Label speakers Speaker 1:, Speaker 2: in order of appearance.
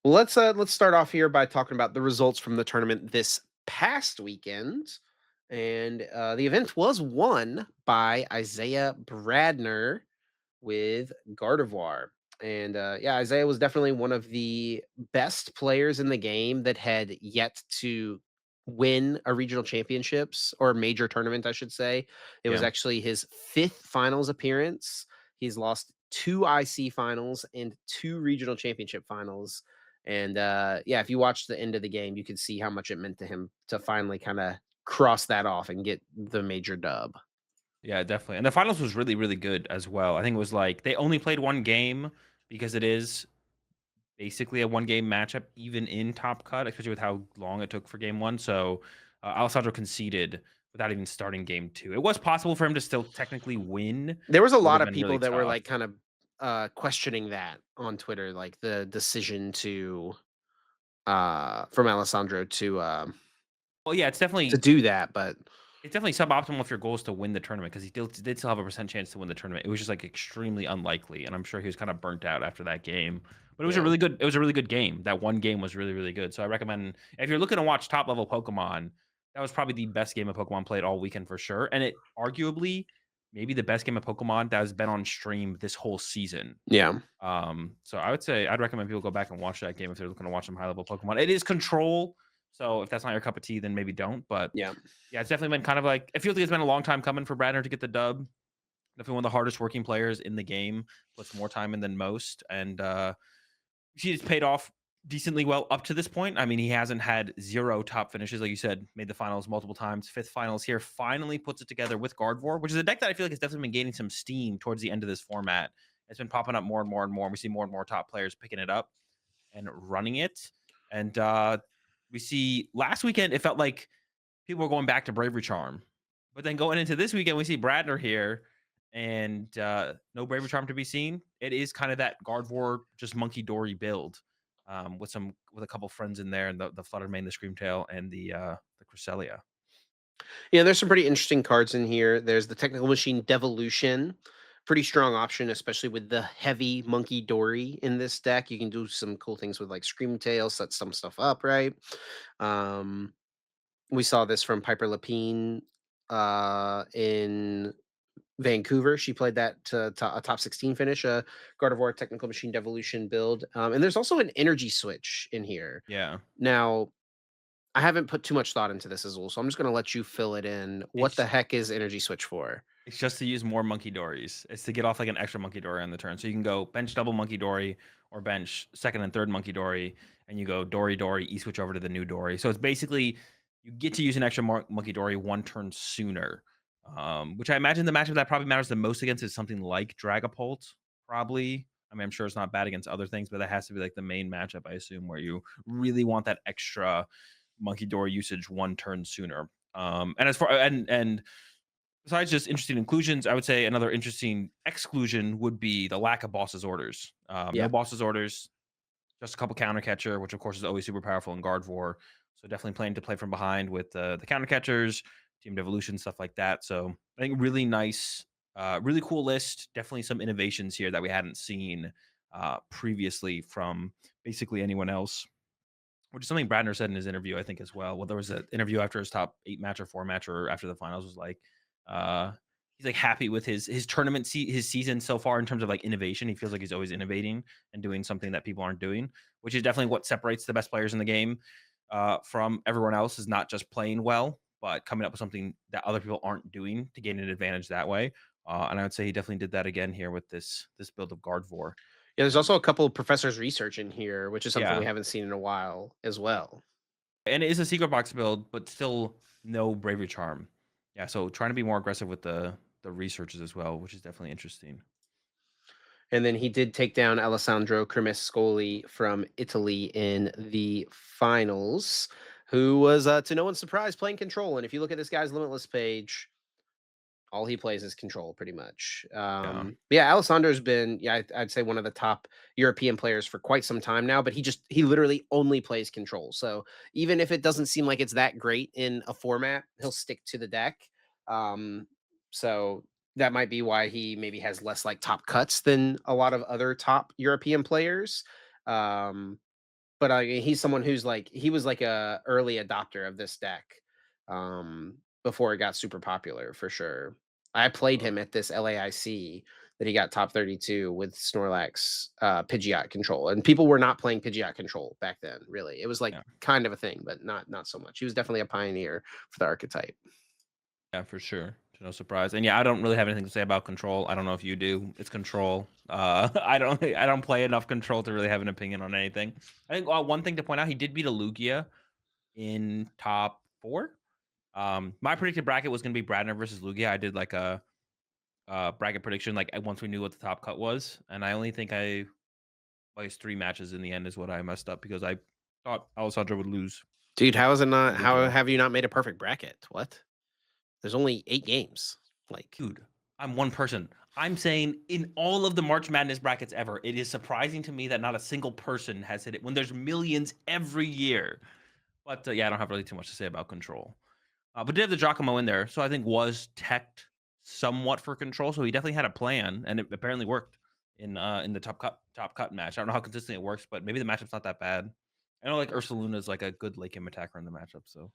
Speaker 1: Well, let's start off here by talking about the results from the tournament this past weekend. And the event was won by Isaiah Bradner with Gardevoir. And yeah, Isaiah was definitely one of the best players in the game that had yet to win a regional championships or major tournament, I should say. It was
Speaker 2: Yeah.
Speaker 1: actually his fifth finals appearance. He's lost two IC finals and two regional championship finals. And yeah, if you watch the end of the game, you could see how much it meant to him to finally kind of cross that off and get the major dub.
Speaker 2: Yeah, definitely. And the finals was really, really good as well. I think it was like they only played one game because it is basically a one game matchup, even in Top Cut, especially with how long it took for game one. So Alessandro conceded without even starting game two. It was possible for him to still technically win. It
Speaker 1: There was a
Speaker 2: would
Speaker 1: lot
Speaker 2: have
Speaker 1: of
Speaker 2: been really
Speaker 1: people that were,
Speaker 2: tough.
Speaker 1: like, kind of, questioning that on Twitter, like, the decision from Alessandro
Speaker 2: Well, yeah,
Speaker 1: to do that, but
Speaker 2: it's definitely suboptimal if your goal is to win the tournament because he did still have a percent chance to win the tournament. It was just like extremely unlikely, and I'm sure he was kind of burnt out after that game. But
Speaker 1: yeah.
Speaker 2: it was a really good game. That one game was really, really good. So I recommend if you're looking to watch top level Pokemon, that was probably the best game of Pokemon played all weekend for sure. And it arguably maybe the best game of Pokemon that has been on stream this whole season.
Speaker 1: Yeah.
Speaker 2: So I would say I'd recommend people go back and watch that game if they're looking to watch some high level Pokemon. It is control, so if that's not your cup of tea, then maybe don't. But
Speaker 1: Yeah.
Speaker 2: yeah, it's definitely been kind of like it feels like it's been a long time coming for Bradner to get the dub. Definitely one of the hardest working players in the game, puts more time in than most, and she's paid off decently well up to this point. I mean, he hasn't had zero top finishes, like you said, made the finals multiple times. Fifth finals here, finally puts it together with Gardevoir, which is a deck that I feel like has definitely been gaining some steam towards the end of this format. It's been popping up more and more and more. And we see more and more top players picking it up and running it. And we see last weekend, it felt like people were going back to Bravery Charm. But then going into this weekend, we see Bradner here and no Bravery Charm to be seen. It is kind of that Gardevoir, just Monkey Dory build with a couple friends in there and the Flutter Mane, the Screamtail, and the Cresselia.
Speaker 1: Yeah, there's some pretty interesting cards in here. There's the Technical Machine Devolution. Pretty strong option, especially with the heavy Monkey Dory in this deck. You can do some cool things with, like, Screamtail, set some stuff up, right? Um, we saw this from Piper Lapine, in Vancouver. She played that to a top 16 finish, a Gardevoir Technical Machine Devolution build. And there's also an energy switch in here.
Speaker 2: Yeah.
Speaker 1: Now, I haven't put too much thought into this as well, so I'm just going to let you fill it in. What the
Speaker 2: It's
Speaker 1: heck is energy switch for?
Speaker 2: It's just to use more Monkey Dories. It's to get off like an extra Monkey Dory on the turn. So you can go bench double Monkey Dory or bench second and third Monkey Dory, and you go Dory Dory, switch over to the new Dory. So it's basically you get to use an extra Monkey Dory one turn sooner. Which I imagine the matchup that probably matters the most against is something like Dragapult, probably. I mean, I'm sure it's not bad against other things, but that has to be like the main matchup, I assume, where you really want that extra Monkey Dory usage one turn sooner. And as far and besides just interesting inclusions, I would say another interesting exclusion would be the lack of boss's orders. No
Speaker 1: Yeah.
Speaker 2: boss's orders, just a couple counter catcher, which of course is always super powerful in guard war. So definitely planning to play from behind with the counter catchers, team devolution, stuff like that. So I think really nice, really cool list. Definitely some innovations here that we hadn't seen previously from basically anyone else. Which is something Bradner said in his interview, I think, as well. Well, there was an interview after his top 8 match or 4 match or after the finals was like, uh, he's, like, happy with his tournament his season so far in terms of, like, innovation. He feels like he's always innovating and doing something that people aren't doing, which is definitely what separates the best players in the game, from everyone else is not just playing well, but coming up with something that other people aren't doing to gain an advantage that way. And I would say he definitely did that again here with this build of Gardevoir.
Speaker 1: Yeah, there's
Speaker 2: Um,
Speaker 1: also a couple of professors' research in here, which is something we
Speaker 2: yeah.
Speaker 1: haven't seen in a while as well.
Speaker 2: And it is a secret box build, but still no bravery charm. Yeah, so trying to be more aggressive with the researches as well, which is definitely interesting.
Speaker 1: And then he did take down Alessandro Cremescoli from Italy in the finals, who was, to no one's surprise, playing control. And if you look at this guy's limitless page, all he plays is control pretty much.
Speaker 2: Yeah.
Speaker 1: But yeah, Alessandro's been, yeah, I'd say one of the top European players for quite some time now, but he literally only plays control. So even if it doesn't seem like it's that great in a format, he'll stick to the deck. Um, so that might be why he maybe has less like top cuts than a lot of other top European players. Um, but, he's someone who's, like he was, like, a early adopter of this deck, before it got super popular, for sure. I played him at this LAIC that he got top 32 with Snorlax, Pidgeot control, and people were not playing Pidgeot control back then, really. It was, like,
Speaker 2: Yeah.
Speaker 1: kind of a thing, but not so much. He was definitely a pioneer for the archetype.
Speaker 2: Yeah, for sure. To no surprise. And yeah, I don't really have anything to say about control. I don't know if you do. It's control. I don't play enough control to really have an opinion on anything. I think one thing to point out, he did beat a Lugia in top four. My predicted bracket was gonna be Bradner versus Lugia. I did like a bracket prediction like once we knew what the top cut was, and I only think I placed 3 matches in the end is what I messed up because I thought Alessandro would lose
Speaker 1: Dude, how is it not how
Speaker 2: individual.
Speaker 1: have you not made a perfect bracket? What? There's only 8 games. Like,
Speaker 2: Dude, I'm one person. I'm saying in all of the March Madness brackets ever, it is surprising to me that not a single person has hit it when there's millions every year. But yeah, I don't have really too much to say about control. But did have the Giacomo in there, so I think was teched somewhat for control. So he definitely had a plan, and it apparently worked in the top cut match. I don't know how consistently it works, but maybe the matchup's not that bad. I know like Ursaluna is like a good late game attacker in the matchup. So